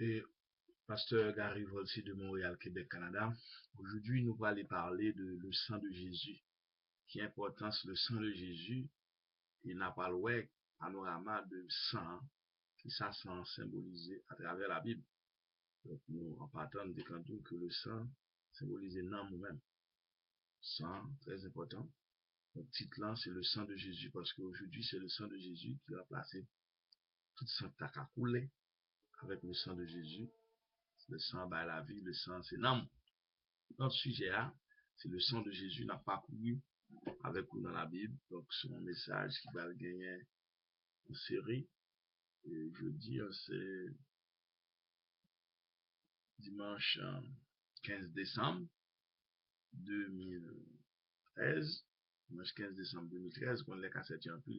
Et pasteur Gary Volsi de Montréal, Québec, Canada. Aujourd'hui, nous allons parler de le sang de Jésus. Qui importance le sang de Jésus? Il n'a pas le panorama de sang qui ça sent symbolisé à travers la Bible. Donc, nous, en partant de décantons que le sang symbolisé dans nous-mêmes. Sang, très important. Le titre là, c'est le sang de Jésus parce qu'aujourd'hui, c'est le sang de Jésus qui va placer tout sang qui a coulé avec le sang de Jésus. Le sang, bah, la vie, le sang, c'est l'âme. Notre sujet, c'est le sang de Jésus n'a pas couru avec nous dans la Bible. Donc, c'est un message qui va gagner une série. Et jeudi, c'est dimanche 15 décembre 2013. Dimanche 15 décembre 2013, quand les cassettes un peu,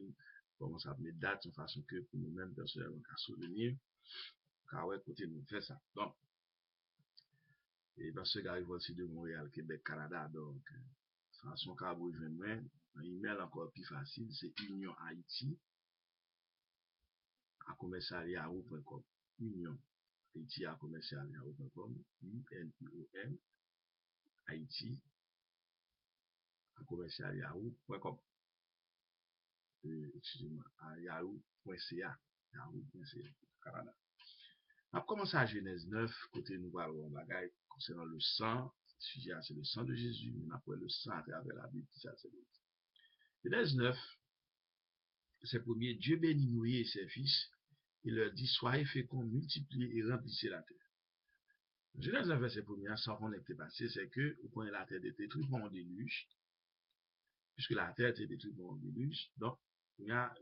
commence à mettre date de façon que pour nous-mêmes, personnellement, qu'à souvenir, car ouais, côté nous fait ça. Donc, et parce que arrive aussi de Montréal, Québec, Canada, donc, façon qu'à vous rejoindre, un email encore plus facile, c'est Union Haïti à commercial.yahoo.com. Union Haïti à commercial.yahoo.com. UNION Haïti à commercial.yahoo.com. Excusez-moi, à yahoo.ca. Yahoo.ca, Canada. On a commencé à Genèse 9, côté nous parlons de bagaille concernant le sang. Le sujet, c'est le sang de Jésus, mais après le sang à travers la Bible, ça c'est bon. Genèse 9, c'est premier, Dieu bénit Noé et ses fils. Il leur dit, soyez féconds, multipliez et remplissez la terre. Genèse 9, verset 1er, sans qu'on ait été passé, c'est que, au point de la terre était détruite par un déluge, puisque la terre était détruite par un déluge, donc, la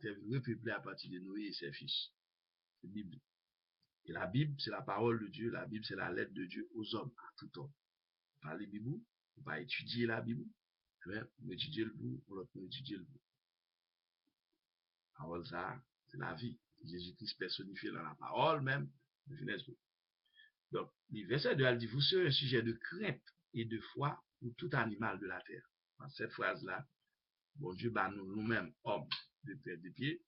terre repeuplée à partir de Noé et ses fils. C'est la Bible. Et la Bible, c'est la parole de Dieu. La Bible, c'est la lettre de Dieu aux hommes, à tout homme. Pas les Bibles, on va étudier la Bible, mais on étudier le bout, on étudier le bout. La parole, ça, c'est la vie. Jésus-Christ personnifié dans la parole même, de Genèse. Donc, le verset 2, elle dit, vous serez un sujet de crainte et de foi pour tout animal de la terre. Dans cette phrase-là, bon Dieu, bah, nous-mêmes, hommes, de tête de pied,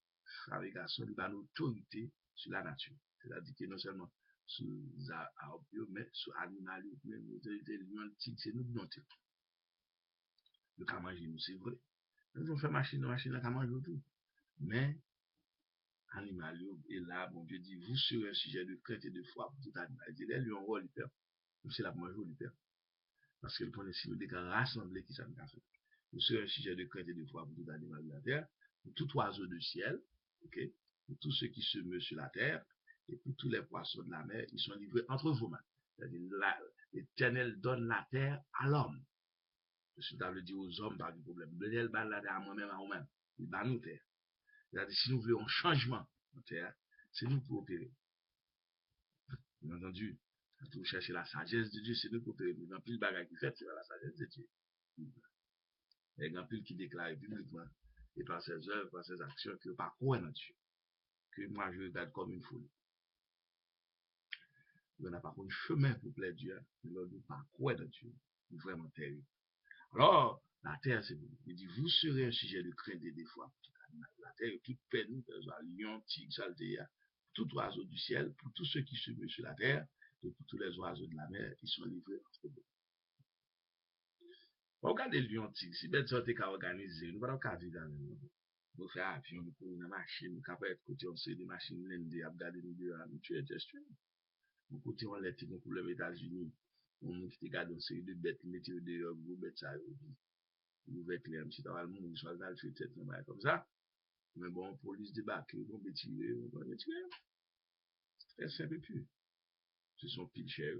frères et garçons, il va nous autorité sur la nature. C'est-à-dire que non seulement sur les arbres, mais sur les animaux, même l'autorité, c'est nous qui nous. Le cas manger, nous, c'est vrai. Nous avons fait machine, la cas manger tout. Mais, animal, et là, bon Dieu dit, vous serez un sujet de crainte et de foi pour tout animal. Il dit, là, lui, on va lui perdre. Comme c'est la manger, lui perdre. Parce que le point est si nous devons rassembler qui ça nous a fait. Vous serez un sujet de crainte et de foi pour tout animal de la terre, pour tout oiseau de ciel, ok, pour tous ceux qui se meuvent sur la terre, et pour tous les poissons de la mer, ils sont livrés entre vos mains. C'est-à-dire, l'Éternel donne la terre à l'homme. Je dois le dire aux hommes, pas de problème. Donnez la terre à moi-même, à vous-même. Il va nous terre. C'est-à-dire, si nous voulons un changement en terre, c'est nous pour opérer. Bien entendu, quand vous cherchez la sagesse de Dieu, c'est nous pour opérer. Mais dans plus de bagages qui fait, c'est la sagesse de Dieu. Il y a un grand pile qui déclare publiquement, et par ses œuvres, par ses actions, que par quoi dans Dieu, que moi je regarde comme une folie. Il n'y a pas de chemin pour plaire Dieu, mais l'autre par quoi dans Dieu, vraiment terrible. Alors, la terre, c'est vous. Il dit, vous serez un sujet de crainte et des fois. La terre, toute peine, lion, tigre, saltéa, tout oiseau du ciel, pour tous ceux qui se meuvent sur la terre, et pour tous les oiseaux de la mer, qui sont livrés entre vous. Regardez le lion, tigre, si bête sorte qu'à organiser, nous ne pouvons pas vivre dans le monde. Nous faisons avion, nous pouvons une machine, nous pouvons être côté, on sait des machines blindées, à regarder nous deux, à nous tuer, gestion. Nous côté, on l'a été pour les États-Unis, on qui regarde une série de bêtes, mettez dehors, vous bêtes ça, vous faites clair, si tu as le monde, soit dans le fait tête, comme ça. Mais bon, police débarque, on peut tirer, on peut tirer. C'est très simple, plus. Ce sont pile chers.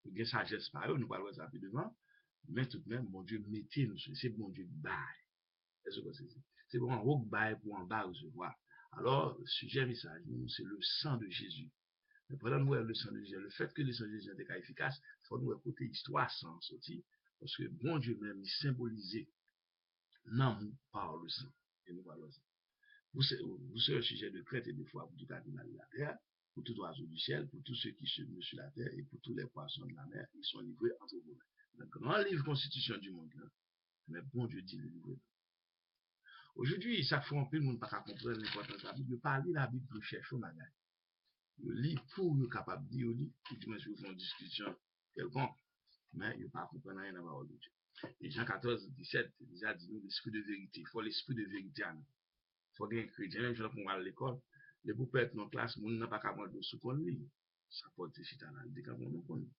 Il y a sagesse par eux, nous parlons ça plus devant. Mais tout de même, mon Dieu, mettez-nous, c'est bon Dieu, bail. C'est bon, en haut, bail pour en bas recevoir. Alors, le sujet message, c'est le sang de Jésus. Mais pendant nous, le sang de Jésus, le fait que le sang de Jésus était efficace, il faut nous écouter l'histoire sans sortir. Parce que bon Dieu même, il symbolisait l'amour par le sang. Et nous parlons ça. Vous serez un sujet de crainte et de foi pour tout animal de la terre, pour tout oiseau du ciel, pour tous ceux qui se meuvent sur la terre et pour tous les poissons de la mer, ils sont livrés entre vous. Le grand livre constitution du monde, là, mais bon Dieu dit le livre. Aujourd'hui, chaque fois, on peut, le monde ne peut pas comprendre l'importance de la Bible. Parler la Bible pour chercher au magasin. Li pour yo capable de dire, ou du moins si vous faites une discussion quelconque, mais il pas comprendre rien dans la parole de Dieu. Et Jean 14, 17, déjà dit nous l'esprit de vérité. Il faut l'esprit de vérité à nous. Il faut qu'il chrétien, même si on va à l'école, les pour être dans la classe, on n'a pas qu'à manger sous qu'on lit. Ça peut être chita là, dès qu'on nous connaît.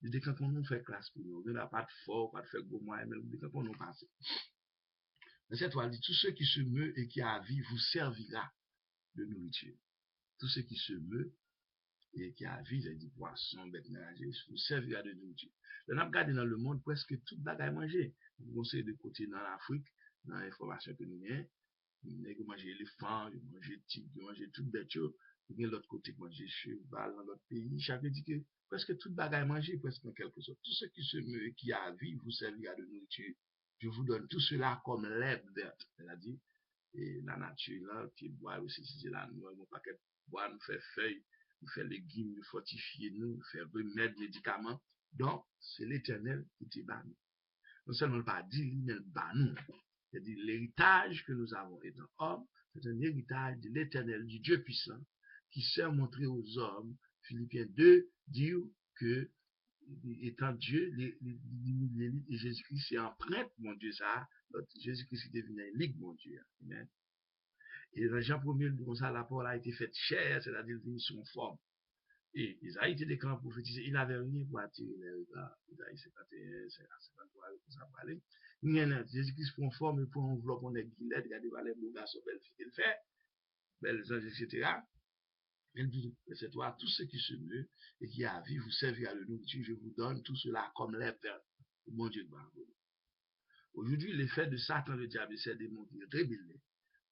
Dès qu'on nous fait classe pour nous, on n'a pas de fort, pas de faire gros moyen, mais dès qu'on nous passe. Mais cette fois, dit, tout ce qui se meut et qui a vie vous servira de nourriture. Tout ce qui se meut et qui a vie, c'est-à-dire poisson, bête ménagère, vous servira de nourriture. On a regardé dans le monde presque tout bagaille manger. Vous conseillez de côté dans l'Afrique, dans l'information que nous avons, vous mangez éléphant, vous mangez tigre, vous mangez toute bête, vous avez l'autre côté, vous mangez cheval dans l'autre pays. Chaque dit que presque tout bagaille manger, presque en quelque sorte. Tout ce qui se meut et qui a vie vous servira de nourriture. Je vous donne tout cela comme l'herbe verte. C'est-à-dire, et la nature là, qui boit aussi, c'est la noix, mon paquet bois, nous fait feuilles, nous fait légumes, nous fortifier nous, nous fait remèdes, médicaments. Donc, c'est l'éternel qui te bat nous. Non seulement pas dit, mais le bat nous. C'est-à-dire, l'héritage que nous avons étant hommes, c'est un héritage de l'éternel, du Dieu puissant, qui sert montrer aux hommes, Philippiens 2, dit que, étant Dieu, l'élite de Jésus-Christ est empreinte, mon Dieu, ça, Jésus-Christ est devenu une ligue, mon Dieu. Amen. Et dans Jean 1er, comme ça, la parole a été faite chair, c'est-à-dire venue son forme. Et Isaïe était des camps prophétisés, il n'avait rien pour attirer les regards. Isaïe 51, 53, comme ça parlait. Jésus-Christ prend forme, il prend enveloppe, on est guillet, regardez, les beaux garçons, belles filles qu'il fait, belles anges, etc. Il dit, c'est toi, tout ce qui se meut et qui a vie, vous servira de nourriture, je vous donne tout cela comme l'herbe verte. Mon Dieu de bravo. Aujourd'hui, l'effet de Satan, le diable, c'est de démon rébellé.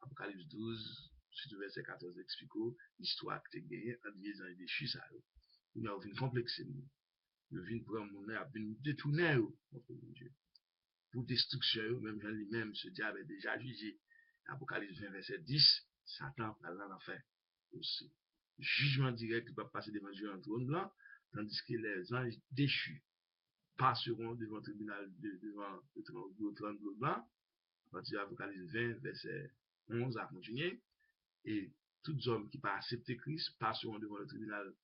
Apocalypse 12, suite verset 14, explique l'histoire que tu as gagnée entre les anges déchus. Il y a une complexité. Il vient prendre mon âme, il vient détourner contre mon Dieu. Pour destruction, même Jean lui-même, ce diable est déjà jugé. Apocalypse 20, verset 10, Satan parle dans l'enfer aussi. Jugement direct, il peut passer devant Dieu en trône blanc, tandis que les anges déchus passeront devant le tribunal, devant le trône blanc, à partir d'Apocalypse 20, verset 11 à continuer, et tous hommes qui n'ont pas accepté Christ passeront devant le tribunal,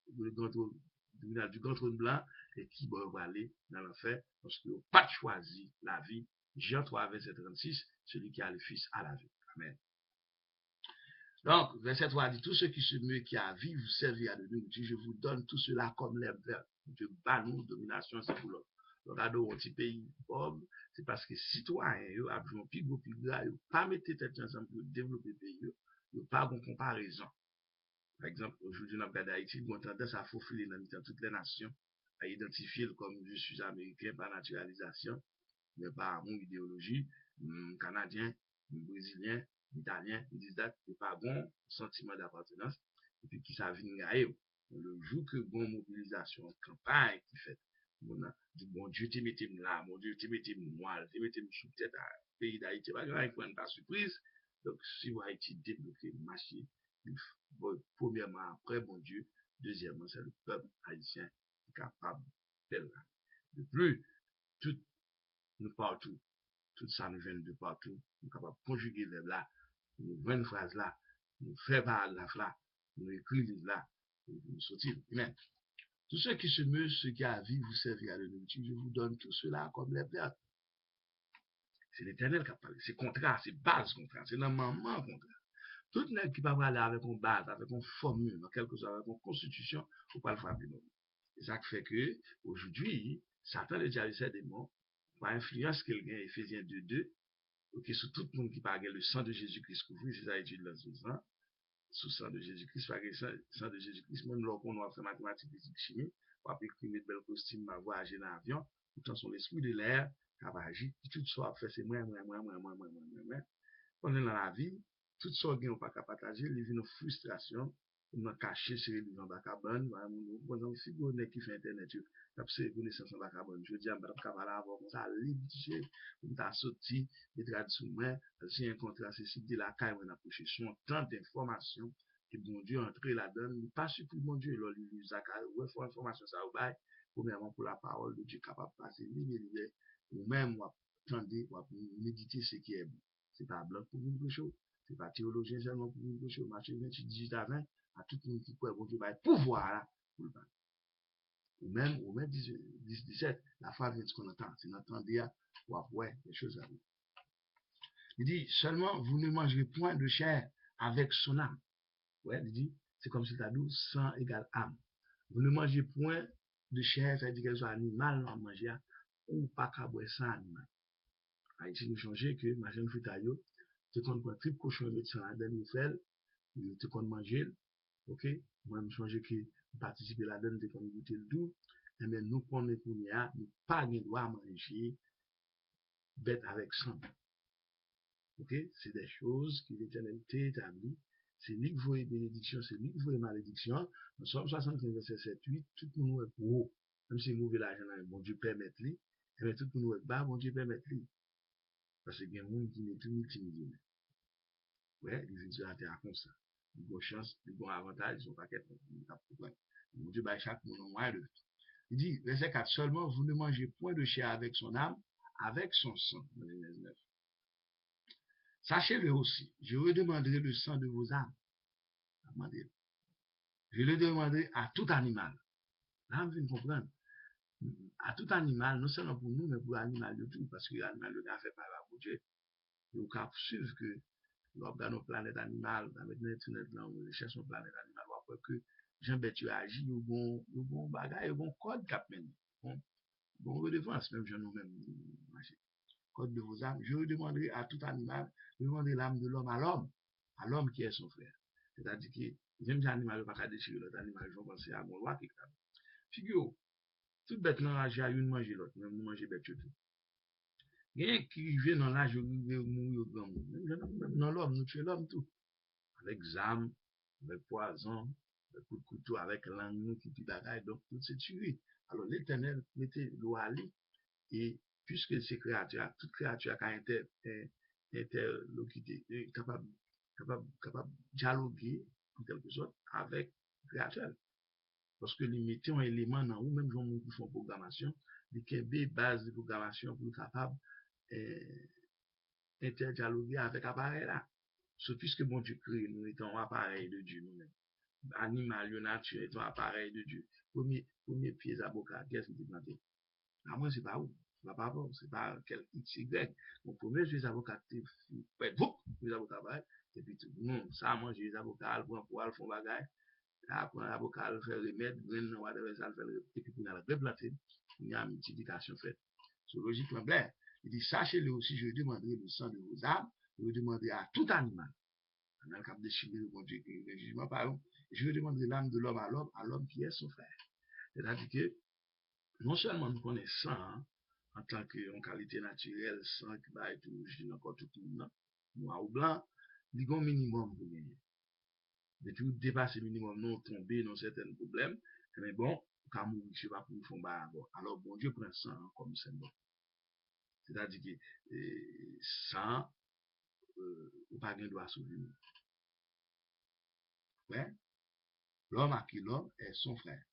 du grand trône blanc et qui vont aller dans l'enfer parce qu'ils n'ont pas choisi la vie. Jean 3, verset 36, celui qui a le Fils a la vie. Amen. Donc, verset 3 dit, tout ce qui se meut, qui a vie, vous servira de nourriture, je vous donne tout cela comme l'herbe verte. Dieu bat nous, domination, c'est pour l'autre. Regardons un petit pays pauvre, c'est parce que citoyens, ils ont plus gros, plus gras, ils n'ont pas mis tête ensemble pour développer le pays, ils n'ont pas de comparaison. Par exemple, aujourd'hui, dans le cas d'Haïti, ils ont tendance à faufiler dans toutes les nations, à identifier comme je suis américain par naturalisation, mais par mon idéologie, canadien, brésilien, italien, ils disent que c'est pas bon sentiment d'appartenance, et puis qui ça vient à eux. Le jour que bon mobilisation, campagne qui fait, bon Dieu, tu mettez là, mon Dieu, tu mettez moi, tu mettez sous tête à pays d'Haïti, pas pas surprise. Donc, si vous Haïti débloqué, marché, premièrement, après bon Dieu, deuxièmement, c'est le peuple haïtien qui est capable d'être là. De plus, tout nous partout, tout ça nous vient de partout, nous sommes capables de conjuguer les là, nous voir une phrase là, nous faire parler la là, nous écrire là, nous sortir. Amen. Tout ce qui se meut, ce qui a vie, vous servira de nourriture, je vous donne tout cela comme les verts. C'est l'Éternel qui a parlé. C'est contrat, c'est base contrat, c'est normalement contrat. Tout le monde qui va aller avec une base, avec une formule, en quelque sorte, avec une constitution, il ne faut pas le frapper. C'est ça qui fait que, aujourd'hui, Satan, le diable, c'est des mots, par influence qu'il gagne, Ephésiens 2.2, ok, sur tout le monde qui parle le sang de Jésus-Christ couvert, c'est ça étude là sous ça, sous le sang de Jésus-Christ, par le sang de Jésus-Christ, même lorsqu'on a fait mathématiques, physique, chimie, on a pu écrire une belle costume, voyager dans l'avion, tout en son l'esprit de l'air, qui va agir, tout soit fait, c'est moi. On est dans la vie, tout ça gagne pas qu'à partager, il vient une frustration, on a caché sur les livres en bacabane, on a aussi des qui fait internet, t'as fait connaissance en bacabane, je dis à madame Kavala avant ça, libre, on t'a sorti, des traductions, si un contrat, c'est si de la caille, on a couché sur tant d'informations, et bon Dieu, entrer là-dedans, pas surtout bon Dieu, là, il nous a ouais, faut information ça au bail, premièrement pour la parole de Dieu capable de passer, ou même, ou attendre, ou méditer ce qui est bon. C'est pas blanc pour une chose. C'est pas théologien seulement pour nous prêcher. Matthieu 28, 18 à 20, à tout le monde qui croit, bon Dieu va pouvoir là, pour le battre. Ou même 10, 17, la foi vient de ce qu'on entend. C'est notre dire, ouais, des choses à vous. Il dit, seulement vous ne mangerez point de chair avec son âme. Ouais, il dit, c'est comme si tu as dit, sang égale âme. Vous ne mangez point de chair, c'est-à-dire qu'elle soit animale, on manger, ou pas qu'à boire sans animal. Ici, nous changeons que ma jeune fille taillot, tu comptes pas triple cochon de sang, nous fait, tu comptes manger, ok? Moi, je change que participer là-dedans, tu comptes goûter le tout, et bien, nous, qu'on est pour nous, pas de droit à manger bête avec sang. Ok? C'est des choses qui l'Éternel t'a établi. C'est lui qui voit bénédiction, c'est lui qui voit malédiction. Nous sommes 75, verset 7, 8, tout le monde est pour haut. Même si mauvais l'argent, bon Dieu permet lui, et bien tout le monde est bas, bon Dieu permet lui. Parce qu'il y a des gens qui n'est tout multimillionnaire. Ouais, les études à terre comme ça. Ils ont chance, ils ont avantage, ils ont pas qu'être. Bon Dieu, bah, chaque monde en moins de. Il dit, verset 4, seulement vous ne mangez point de chair avec son âme, avec son sang. Sachez-le aussi, je redemanderai le sang de vos âmes. Je le demanderai à tout animal. Là, vous comprendre. À tout animal, non seulement pour nous, mais pour l'animal de tout, parce que l'animal de fait par la Dieu. Donc, on peut suivre que dans nos planètes animales, dans l'internet, là, on cherche nos planètes animales, on voit que Jean-Bête agit, il y a bon bagage, il y a bon code cap mené. Bon redevance, même je nous-mêmes, code de vos âmes. Je demanderai à tout animal, je demanderai l'âme de l'homme à l'homme qui est son frère. C'est-à-dire que, même si l'animal ne va pas déchirer l'autre animal, je vais penser à mon loi qui est là. Figure, toute bête dans l'âge, une manger l'autre, même nous manger bête tout. Il y a qui vient dans l'âge où nous mourir grand monde. Même dans l'homme, nous tuons l'homme tout. Avec zame, avec poison, avec coup de couteau, avec langue, qui dit bagaille, donc tout c'est tué. Alors l'éternel mettait loi et puisque ces créatures, toute créature qui a interlocuté, capable de dialoguer, en quelque sorte, avec le créateur. Parce que les mettons un élément dans ou même gens qui font programmation, les KB base de programmation pour être capable interdialoguer avec l'appareil là. So, puisque bon Dieu crée, nous étant appareil de Dieu nous-mêmes. Animal, nature étant appareil de Dieu. Premier pied avocat, qu'est-ce qui est planté? À moi, c'est pas où. C'est pas bon, c'est pas quel XY. Mon premier, je les avocats, les avocats, et puis tout le monde, ça, moi, j'ai les avocats, pour aller font bagaille. Après, l'avocat, faire remède, graine, whatever, ça, faire et puis, pour aller replanter, il y a une multiplication faite. C'est logiquement blaire. Il dit, sachez-le aussi, je demanderai le sang de vos âmes, je demanderai à tout animal. Dans le cap de Chine, bon Dieu, le jugement, pardon, je demanderai l'âme de l'homme à l'homme qui est son frère. C'est-à-dire que, non seulement nous connaissons, hein, en tant qu'en qualité naturelle, sans que bah, tout, je dis encore tout le monde, noir ou blanc, il y a un minimum pour gagner. De tout dépasser le minimum, non tomber dans certains problèmes, mais bon, quand mourir, je ne sais pas pour faire bah, bon. Alors, bon Dieu prend ça hein, comme symbole. C'est-à-dire que sans, ou pas de droit sur lui. Ouais? L'homme à qui l'homme est son frère.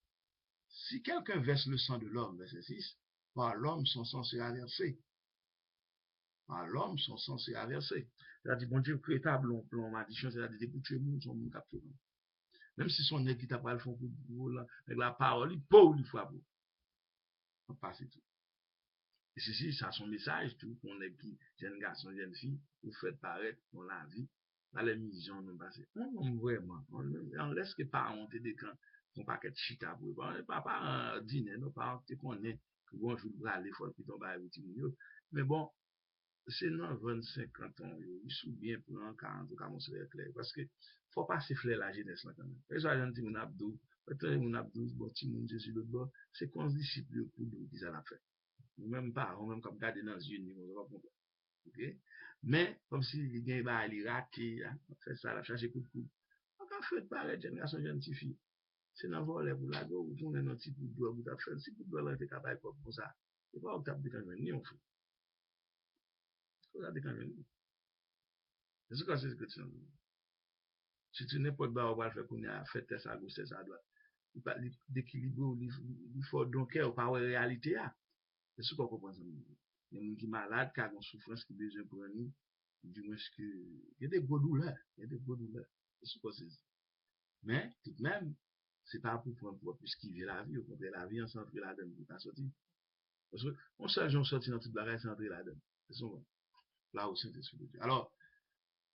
Si quelqu'un verse le sang de l'homme, verset 6, par l'homme, son sang sera versé. Par l'homme, son sang sera versé. C'est-à-dire, bon Dieu, crétable, on m'a dit, c'est-à-dire, pour tuer le monde, son monde capture. Même si son nez qui t'a pas le fond pour avec la parole, il peut ou il faut pour. On passe tout. Et ceci, ça son message, tout, qu'on est qui, jeune garçon, jeune fille, vous faites paraître dans la vie, dans les missions, nous passons. Vraiment, on laisse que pas monter des camps, son paquet de chita pour eux. Pas un dîner, non, pas te connaît, que bonjour, vous allez, faut que tombe avec vous, mais bon, c'est dans 25 ans, il sous bien pour un 40 ans, comme ça clair. Parce que, faut pas siffler la jeunesse, là, quand même. Et ça, j'ai dit, mon abdou, mon abdou, bon, petit monde, je suis l'autre bord, c'est qu'on se discipline pour nous, qu'ils en a fait. Ou même pas, ou même comme garder dans les yeux, on va comprendre. Ok? Mais, comme si il y a il raté, on fait ça, la chercher coup de coup. On a fait pareil, génération jeune fille. C'est dans voler pour la go, ou pour un petit coup de doigt, vous avez fait un petit coup de doigt, là, t'es capable comme ça. C'est pas octave de quand même, ni on fait. Octave de quand même. C'est ce que c'est que tu dis. Si tu n'es pas de bas, on va faire qu'on a fait ça à gauche, ça à droite. Il parle d'équilibre, il faut donc par la réalité. C'est ce qu'on comprend. Il y a des gens qui sont malades, qui ont une souffrance qui besoin pour nous. du moins que, il y a des gros douleurs, il y a des gros douleurs. Mais, tout de même, c'est pas pour prendre pour puisqu'il vit la vie, au contraire, la vie, on s'entre là-dedans, il pas sorti. Parce que, on seul jour sorti dans toute bagaille, c'est entrer là-dedans. C'est son, là au Saint-Esprit de Dieu. Alors,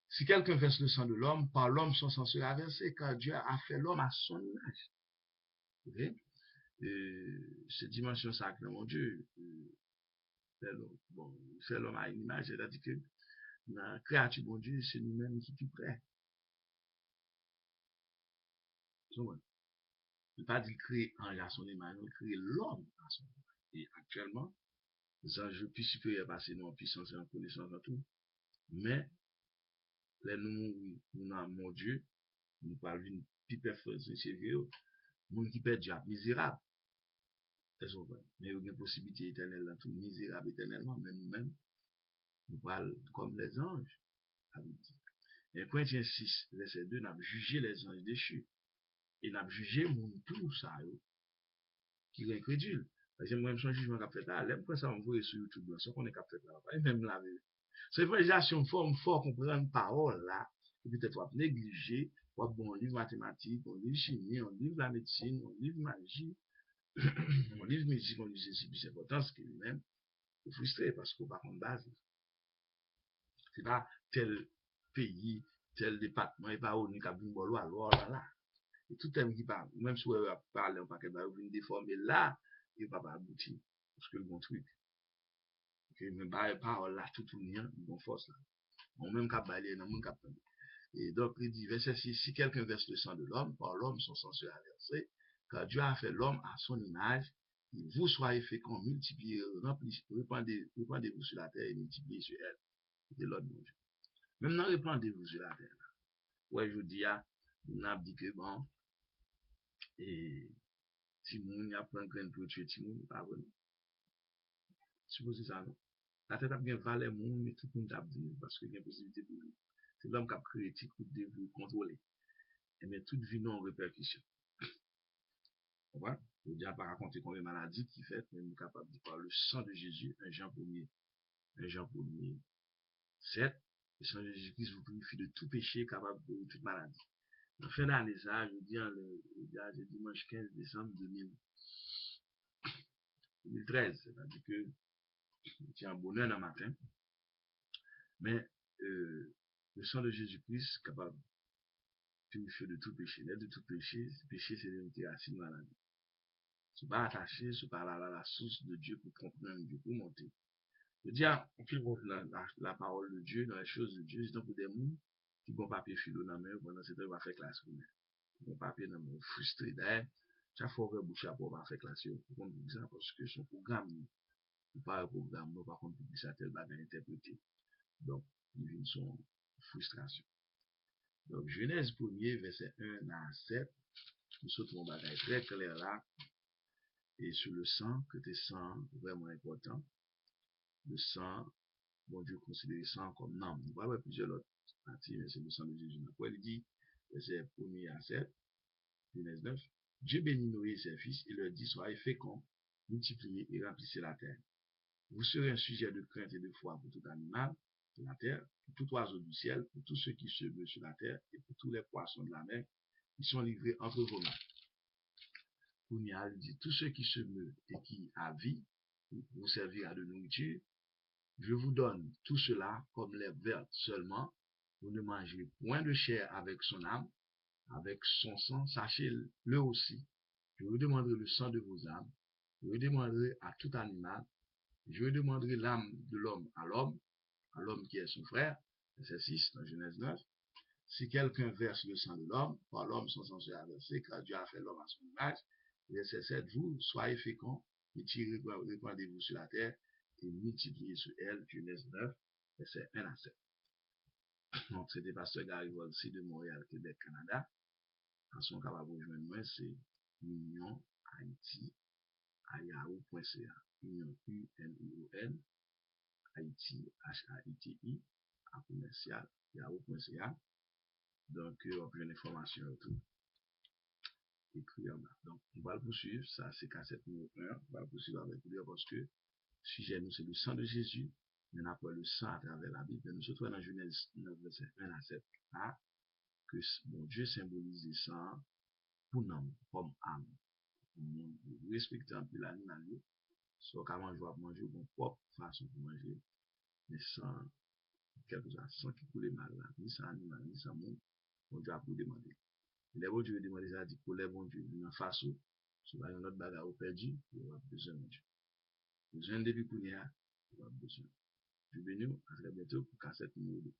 si quelqu'un verse le sang de l'homme, par l'homme son sang sera versé, car Dieu a fait l'homme à son image. Okay? Cette dimension sacrée, mon Dieu, bon, fait l'homme à une image, c'est-à-dire que la créature, mon Dieu, c'est nous-mêmes qui sommes prêts. Il ne pas dire créer un à son image, mais créer l'homme à son image. Et actuellement, les enjeux plus supérieurs passent nous en puissance et en connaissance en tout. Mais, là, nous avons mon Dieu, nous parlons d'une pipe fausse, c'est vieux, monde qui perd Dieu, misérable. Mais il y a une possibilité éternelle dans tout, misérable éternellement, mais nous-mêmes, nous parlons comme les anges. Et Corinthiens 6, verset 2, nous avons jugé les anges déchus. Et nous avons jugé mon tout ça, qui est incrédule. Parce que moi, je suis jugement qu'a fait là, l'aime ça, on voit sur YouTube, ce qu'on est qu'a fait là, et même la vérité. C'est une réalisation forme fort comprendre une parole là, et peut-être on négliger, on bon livre mathématique, on livre chimie, on livre la médecine, on livre magie, on livre musique, on livre ceci, puis c'est important, ce qui lui-même, est frustré parce qu'on n'a pas de base. C'est pas tel pays, tel département, et pas où on est qu'à venir alors là. Et tout thème qui parle, même si on parle en paquet, on vient déformer là, il va pas aboutir. Parce que le bon truc. Mais pas parole là, tout le monde, bon force là. On même qu'à balayer, non, même qu'à prendre. Et donc, il dit, verset 6, si quelqu'un verse le sang de l'homme, par l'homme son sang sera versé, car Dieu a fait l'homme à son image, vous soyez féconds, multipliez, répandez-vous sur la terre et multipliez sur elle. C'est l'autre bon Dieu. Maintenant, répandez-vous sur la terre. Ouais, je vous dis, on a dit que bon, et Timoun, il y a plein de graines pour tuer Timoun, pas vrai. Supposez ça, non? La tête a bien valé moun, mais tout le monde a dit, parce qu'il y a une possibilité pour lui. C'est l'homme qui a créé petit coup de vous contrôler. Et mais toute vie non en répercussion. Vous voyez? Je ne vais pas raconter combien de maladies qui fait, mais nous sommes capables de par le sang de Jésus, un Jean 1er, 7, le sang de Jésus-Christ vous purifie de tout péché, capable de toute maladie. En fin d'année, ça, je dis, le dimanche 15 décembre 2013, c'est-à-dire que c'est un bonheur dans le matin, mais le sang de Jésus-Christ capable de purifier de tout péché. L'aide de tout péché, péché c'est une racine maladie. Ce n'est pas attaché, ce n'est pas la source de Dieu pour comprendre Dieu, pour monter. Je dis, la parole de Dieu, dans les choses de Dieu, c'est pour des gens qui ont papier philo dans la main, pendant ce temps, ils vont faire classe. Ils ont papier dans la main, frustré d'ailleurs. Chaque fois qu'on bouche à pour faire classe, ils vont dire ça parce que son programme, ou pas un programme, non, par contre, public ça tel bagage interprété. Donc, ils viennent son frustration. Donc, Genèse 1er, verset 1 à 7, nous sommes un bagage très clair là, et sur le sang, que tes sang vraiment important. Le sang, bon Dieu considère le sang comme nom. Nous voyons plusieurs autres parties, mais c'est le sang de Jésus. Après, il dit, verset 1er à 7, Genèse 9, Dieu bénit Noé et ses fils et leur dit, soyez féconds, multipliez et remplissez la terre. Vous serez un sujet de crainte et de foi pour tout animal de la terre, pour tout oiseau du ciel, pour tous ceux qui se meuvent sur la terre et pour tous les poissons de la mer qui sont livrés entre vos mains. Kounial dit, tous ceux qui se meuvent et qui a vie, vous servira de nourriture. Je vous donne tout cela comme l'herbe verte seulement. Vous ne mangez point de chair avec son âme, avec son sang, sachez-le aussi. Je vous demanderai le sang de vos âmes. Je vous demanderai à tout animal. Je demanderai l'âme de l'homme à l'homme qui est son frère. Verset 6 dans Genèse 9. Si quelqu'un verse le sang de l'homme, par l'homme son sang sera versé, car Dieu a fait l'homme à son image. Verset 7. Vous, soyez féconds, répandez-vous sur la terre et multipliez sur elle. Genèse 9, verset 1 à 7. Donc, c'était Pasteur Gary Volsi de Montréal, Québec, Canada. En son capable de rejoindre moi, c'est Union Haïti à yahoo.ca. Union UNION Haïti HAITI à commercial yahoo.ca. Donc, on peut une information et tout. Écrit en bas. Donc, on va le poursuivre. Ça, c'est cassette numéro 1. On va le poursuivre avec lui parce que le sujet, nous, c'est le sang de Jésus. mais n'a pas le sang à travers la Bible. Nous sommes dans Genèse 9, verset 1 à 7, hein, que bon Dieu symbolise le sang pour nous, comme âme. Nous respectons un peu l'animal, soit qu'à manger bon propre façon pour manger, mais sans quelque chose, sans qui coule mal là, ni sans animal, ni sans monde, bon Dieu a pour demander. Les bon Dieu demande ça, dit pour les bon Dieu, une façon, soit un autre bagarre au perdu, il va besoin de Dieu. Besoin depuis qu'on y a, il va besoin. Je vais nous, à très bientôt pour cassette numéro 2.